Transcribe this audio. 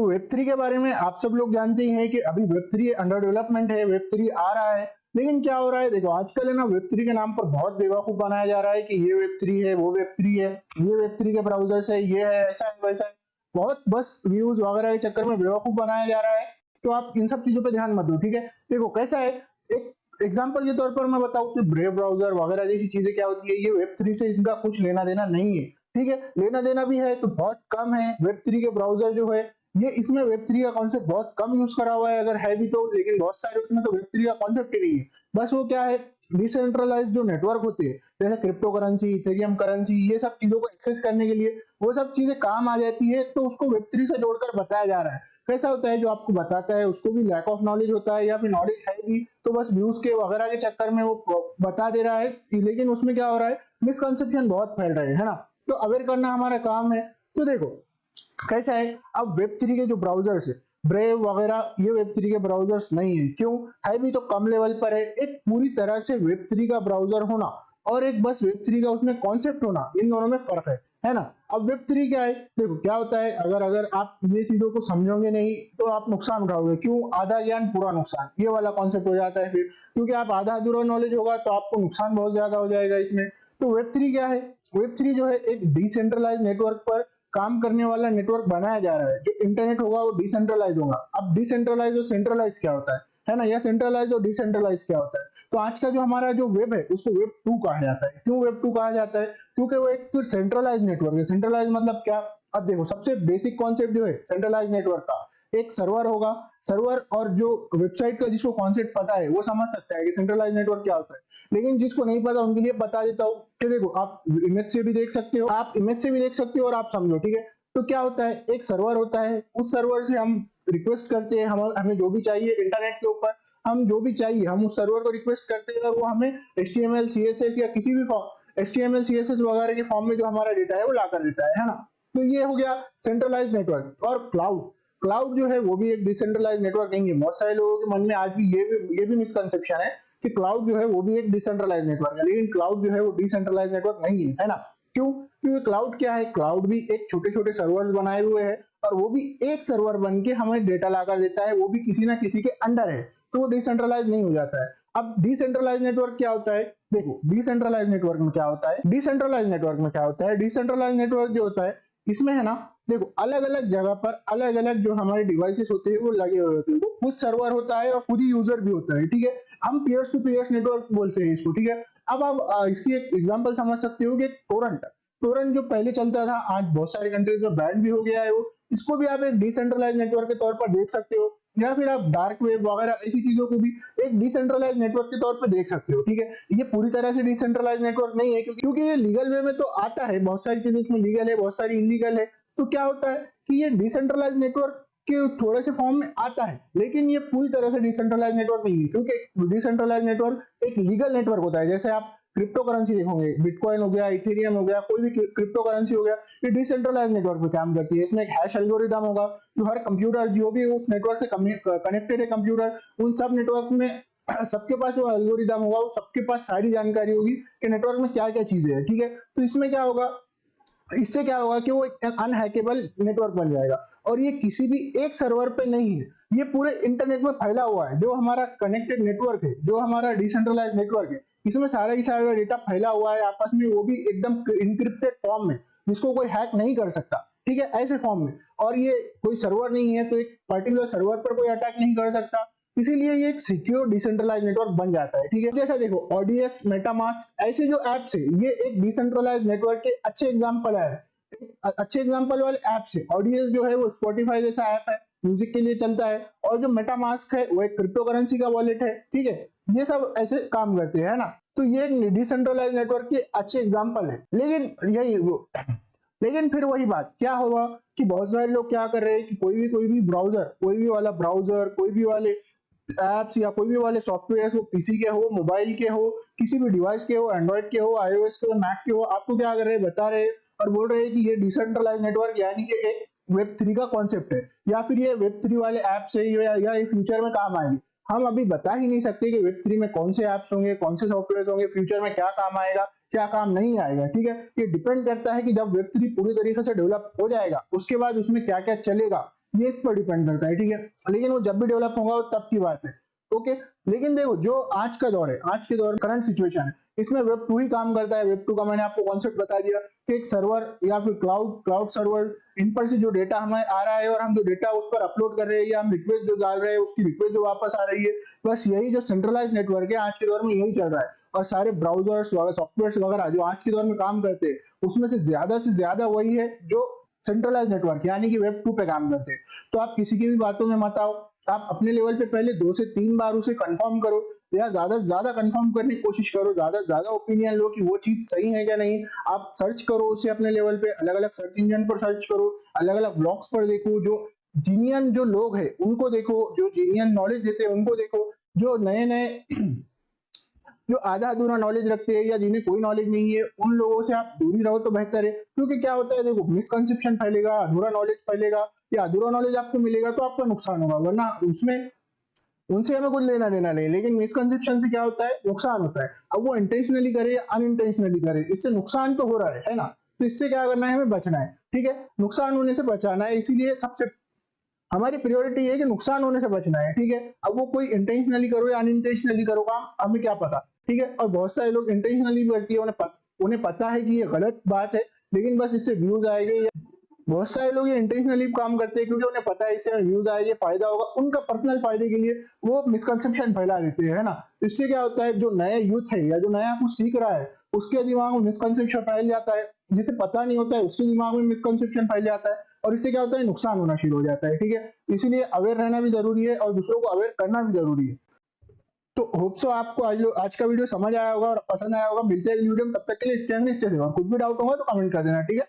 तो वेब 3 के बारे में आप सब लोग जानते ही हैं कि अभी वेब 3 अंडर डेवलपमेंट है, वेब 3 आ रहा है। लेकिन क्या हो रहा है, देखो आजकल है ना वेब 3 के नाम पर बहुत बेवकूफ बनाया जा रहा है कि ये वेब 3 है, वो वेब 3 है, ये वेब 3 के ब्राउजर्स है, ये है, ऐसा है, वैसा है। बहुत बस व्यूज वगैरह के चक्कर में बेवकूफ बनाया जा रहा है। तो आप इन सब चीजों पे ध्यान मत दो, ठीक है। देखो कैसा है, एक एग्जाम्पल के तौर पर मैं बताऊं तो ब्रेव ब्राउजर वगैरह जैसी चीजें क्या होती है, ये वेब 3 से इनका कुछ लेना देना नहीं है, ठीक है। लेना देना भी है तो बहुत कम है। वेब 3 के ब्राउजर जो है ये, इसमें वेब 3 का कॉन्सेप्ट बहुत कम यूज करा हुआ है, अगर है भी तो, लेकिन बहुत सारे उसमें तो वेब 3 का कॉन्सेप्ट ही नहीं है। बस वो क्या है, डिसेंट्रलाइज जो नेटवर्क होते हैं जैसे क्रिप्टो करेंसी, इथेरियम करेंसी, ये सब चीजों को एक्सेस करने के लिए वो सब चीजें काम आ जाती है, तो उसको वेब 3 से जोड़कर बताया जा रहा है। कैसा होता है, जो आपको बताता है उसको भी लैक ऑफ नॉलेज होता है या फिर नॉलेज है भी, तो बस व्यूज के वगैरह के चक्कर में वो बता दे रहा है, लेकिन उसमें क्या हो रहा है, मिसकंसेप्शन बहुत फैल रहे है ना। तो अवेयर करना हमारा काम है। तो देखो कैसा है, अब वेब 3 के जो ब्राउजर्स है, ब्रेव वगैरह, ये वेब 3 के ब्राउजर्स नहीं है। क्यों है, भी तो कम लेवल पर है। एक पूरी तरह से वेब 3 का ब्राउजर होना और एक बस वेब 3 का उसमें कॉन्सेप्ट होना, इन दोनों में फर्क है ना। अब वेब 3 क्या है, देखो क्या होता है, अगर आप ये चीजों को समझोगे नहीं तो आप नुकसान उठाओगे। क्यों, आधा ज्ञान पूरा नुकसान, ये वाला कॉन्सेप्ट हो जाता है फिर, क्योंकि आप आधा अधूरा नॉलेज होगा तो आपको नुकसान बहुत ज्यादा हो जाएगा इसमें। तो वेब 3 क्या है, वेब 3 जो है एक डिसेंट्रलाइज नेटवर्क पर काम करने वाला नेटवर्क बनाया जा रहा है। जो इंटरनेट होगा वो डिसेंट्रलाइज होगा। अब डिसेंट्रलाइज और सेंट्रलाइज क्या होता है ना, या सेंट्रलाइज और डिसेंट्रलाइज क्या होता है। तो आज का जो हमारा जो वेब है उसको वेब 2 कहा जाता है। क्यों वेब 2 कहा जाता है, क्योंकि वो एक फिर सेंट्रलाइज नेटवर्क है। सेंट्रलाइज मतलब क्या, अब देखो सबसे बेसिक कॉन्सेप्ट जो है सेंट्रलाइज नेटवर्क का, एक सर्वर होगा, सर्वर, और जो वेबसाइट का जिसको कॉन्सेप्ट पता है वो समझ सकता है कि सेंट्रलाइज नेटवर्क क्या होता है। लेकिन जिसको नहीं पता उनके लिए बता देता हूँ कि देखो आप इमेज से भी देख सकते हो, और आप समझो, ठीक है। तो क्या होता है, एक सर्वर होता है, उस सर्वर से हम रिक्वेस्ट करते हैं, हमें जो भी चाहिए इंटरनेट के ऊपर, हम जो भी चाहिए हम उस सर्वर को रिक्वेस्ट करते हैं और वो हमें HTML CSS या किसी भी HTML CSS वगैरह के फॉर्म में जो हमारा डेटा है वो ला कर देता है ना। तो ये हो गया सेंट्रलाइज नेटवर्क। और क्लाउड जो है वो भी एक डिसेंट्रलाइज नेटवर्क नहीं है। बहुत सारे लोगों के मन में आज भी ये भी मिसकंसेप्शन है कि क्लाउड जो है वो भी एक डिसेंट्रलाइज नेटवर्क है, लेकिन क्लाउड जो है वो डिसेंट्रलाइज नेटवर्क नहीं है ना। क्यों, क्योंकि क्लाउड क्या है, क्लाउड भी एक छोटे छोटे सर्वर्स बनाए हुए हैं और वो भी एक सर्वर बन के हमें डेटा लाकर देता है, वो भी किसी ना किसी के अंडर है, तो वो डिसेंट्रलाइज नहीं हो जाता है। अब डिसेंट्रलाइज नेटवर्क क्या होता है, देखो डिसेंट्रलाइज नेटवर्क में क्या होता है, डिसेंट्रलाइज नेटवर्क जो होता है इसमें है ना, देखो अलग अलग जगह पर अलग अलग जो हमारे डिवाइसेस होते हैं वो लगे हुए होते हैं, वो खुद सर्वर होता है और खुद ही यूजर भी होता है, ठीक है। हम पीयर्स टू पीयर्स नेटवर्क बोलते हैं इसको, ठीक है। अब आप इसकी एक एग्जांपल समझ सकते हो कि टोरेंट जो पहले चलता था, आज बहुत सारे कंट्रीज में बैन भी हो गया है वो, इसको भी आप एक डिसेंट्रलाइज नेटवर्क के तौर पर देख सकते हो, या फिर आप डार्क वेब वगैरह ऐसी चीजों को भी एक डिसेंट्रलाइज नेटवर्क के तौर पर देख सकते हो, ठीक है। ये पूरी तरह से डिसेंट्रलाइज नेटवर्क नहीं है, क्योंकि ये लीगल वे में तो आता है, बहुत सारी चीजें इसमें लीगल है, बहुत सारी इलीगल है। तो क्या होता है कि ये डिसेंट्रलाइज नेटवर्क के थोड़े से फॉर्म में आता है, लेकिन ये पूरी तरह से डिसेंट्रलाइज नेटवर्क नहीं है, क्योंकि डिसेंट्रलाइज नेटवर्क एक लीगल नेटवर्क होता है। जैसे आप क्रिप्टो करेंसी देखोगे, बिटकॉइन हो गया, इथेरियम हो गया, कोई भी क्रिप्टो करेंसी हो गया, ये डिसेंट्रलाइज नेटवर्क पे काम करती है। इसमें एक हैश एल्गोरिदम होगा, जो हर कंप्यूटर जो भी उस नेटवर्क से कनेक्टेड है कंप्यूटर, उन सब नेटवर्क में सबके पास वो एल्गोरिदम होगा, वो सबके पास सारी जानकारी होगी कि नेटवर्क में क्या क्या चीजें है, ठीक है। तो इसमें क्या होगा, इससे क्या होगा कि वो एक अनहैकेबल नेटवर्क बन जाएगा, और ये किसी भी एक सर्वर पे नहीं है, ये पूरे इंटरनेट में फैला हुआ है। जो हमारा कनेक्टेड नेटवर्क है, जो हमारा डिसेंट्रलाइज नेटवर्क है, इसमें सारा ही सारा डेटा फैला हुआ है आपस में, वो भी एकदम इनक्रिप्टेड फॉर्म में, जिसको कोई हैक नहीं कर सकता, ठीक है, ऐसे फॉर्म में। और ये कोई सर्वर नहीं है, तो एक पर्टिकुलर सर्वर पर कोई अटैक नहीं कर सकता, इसीलिए ये एक सिक्योर डिसेंट्रलाइज नेटवर्क बन जाता है, ठीक है। जैसा देखो ऑडीएस, मेटामास्क, ऐसे जो एप्स है ये एक डिसेंट्रलाइज नेटवर्क के अच्छे एग्जांपल है, अच्छे एग्जांपल वाले एप्स है। ऑडीएस जो है वो स्पॉटिफाई जैसा ऐप है, म्यूजिक के लिए चलता है, और जो मेटामास्क है वो एक क्रिप्टो करेंसी का वॉलेट है, ठीक है। ये सब ऐसे काम करते हैं ना, तो ये डिसेंट्रलाइज नेटवर्क के अच्छे एग्जांपल है। लेकिन फिर वही बात क्या होगा कि बहुत सारे लोग क्या कर रहे हैं कि कोई भी ब्राउजर, कोई भी वाले एप्स या कोई भी वाले सॉफ्टवेयर हो, पीसी के हो, मोबाइल के हो, किसी भी डिवाइस के हो, एंड्रॉइड के हो, आईओएस के हो, मैक के हो, आपको क्या कर रहे हैं, बता रहे हैं और बोल रहे हैं कि ये डिसेंट्रलाइज नेटवर्क यानी कि एक वेब 3 का कॉन्सेप्ट है, या फिर ये वेब 3 वाले ऐप्स है या ये फ्यूचर में काम आएंगे। हम अभी बता ही नहीं सकते कि वेब 3 में कौन से ऐप्स होंगे, कौन से सॉफ्टवेयर होंगे, फ्यूचर में क्या काम आएगा, क्या काम नहीं आएगा, ठीक है। ये डिपेंड करता है कि जब वेब 3 पूरी तरीके से डेवलप हो जाएगा उसके बाद उसमें क्या क्या चलेगा, ये इस पर डिपेंड करता है, ठीक है। लेकिन वो जब भी डेवलप होगा वो तब की बात है, ओके। लेकिन देखो जो आज का दौर है, आज के दौर करंट सिचुएशन है, इसमें वेब 2 ही काम करता है। वेब 2 का मैंने आपको कॉन्सेप्ट बता दिया कि एक सर्वर या फिर क्लाउड सर्वर, इन पर से जो डेटा हमें आ रहा है और हम जो डेटा उस पर अपलोड कर रहे हैं या हम रिक्वेस्ट जो डाल रहे हैं उसकी रिक्वेस्ट जो वापस आ रही है, बस यही जो सेंट्रलाइज नेटवर्क है आज के दौर में यही चल रहा है। और सारे ब्राउजर्स वगैरह सॉफ्टवेयर वगैरह जो आज के दौर में काम करते हैं उसमें से ज्यादा वही है जो सेंट्रलाइज नेटवर्क यानी कि वेब 2 पे काम करते हैं। तो आप किसी की भी बातों में मत आओ, आप अपने लेवल पे पहले 2 से 3 बार उसे कंफर्म करो या ज्यादा से ज्यादा कंफर्म करने की कोशिश करो, ज्यादा से ज्यादा ओपिनियन लो कि वो चीज सही है क्या नहीं। आप सर्च करो उसे अपने लेवल पे, अलग अलग सर्च इंजन पर सर्च करो, अलग अलग ब्लॉग्स पर देखो, जो जीनियन जो लोग हैं उनको देखो, जो जीनियन नॉलेज देते हैं उनको देखो, जो नए नए जो आधा अधूरा नॉलेज रखते हैं या जिन्हें कोई नॉलेज नहीं है उन लोगों से आप दूरी रहो तो बेहतर है। क्योंकि क्या होता है देखो, मिसकंसेप्शन फैलेगा, अधूरा नॉलेज फैलेगा या अधूरा नॉलेज आपको मिलेगा तो आपका नुकसान होगा, वरना उसमें उनसे हमें कुछ लेना देना नहीं। लेकिन मिसकंसेप्शन से क्या होता है, नुकसान होता है। अब वो इंटेंशनली करे या अनइंटेंशनली करे, इससे नुकसान तो हो रहा है ना। तो इससे क्या करना है, हमें बचना है, ठीक है। नुकसान होने से बचाना है, इसीलिए सबसे हमारी प्रायोरिटी है कि नुकसान होने से बचना है, ठीक है। अब वो कोई इंटेंशनली करो या अनइंटेंशनली करो काम, हमें क्या पता, ठीक है। और बहुत सारे लोग इंटेंशनली करती है, उन्हें पता है कि ये गलत बात है लेकिन बस इससे व्यूज आएंगे। बहुत सारे लोग ये इंटेंशनली काम करते हैं क्योंकि उन्हें पता है इससे व्यूज आएंगे, फायदा होगा, उनका पर्सनल फायदे के लिए वो मिसकंसेप्शन फैला देते हैं, है ना। तो इससे क्या होता है, जो नया यूथ है या जो नया कुछ सीख रहा है उसके दिमाग में मिसकंसेप्शन फैल जाता है, जिसे पता नहीं होता है उसके दिमाग में मिसकंसेप्शन फैल जाता है और इससे क्या होता है, नुकसान होना शुरू हो जाता है, ठीक है। इसीलिए अवेयर रहना भी जरूरी है और दूसरों को अवेयर करना भी जरूरी है। तो होप सो आपको आज का वीडियो समझ आया होगा और पसंद आया होगा। मिलते हैं अगली वीडियो में, तब तक के लिए स्टे सेफ और कुछ भी डाउट होगा तो कमेंट कर देना, ठीक है।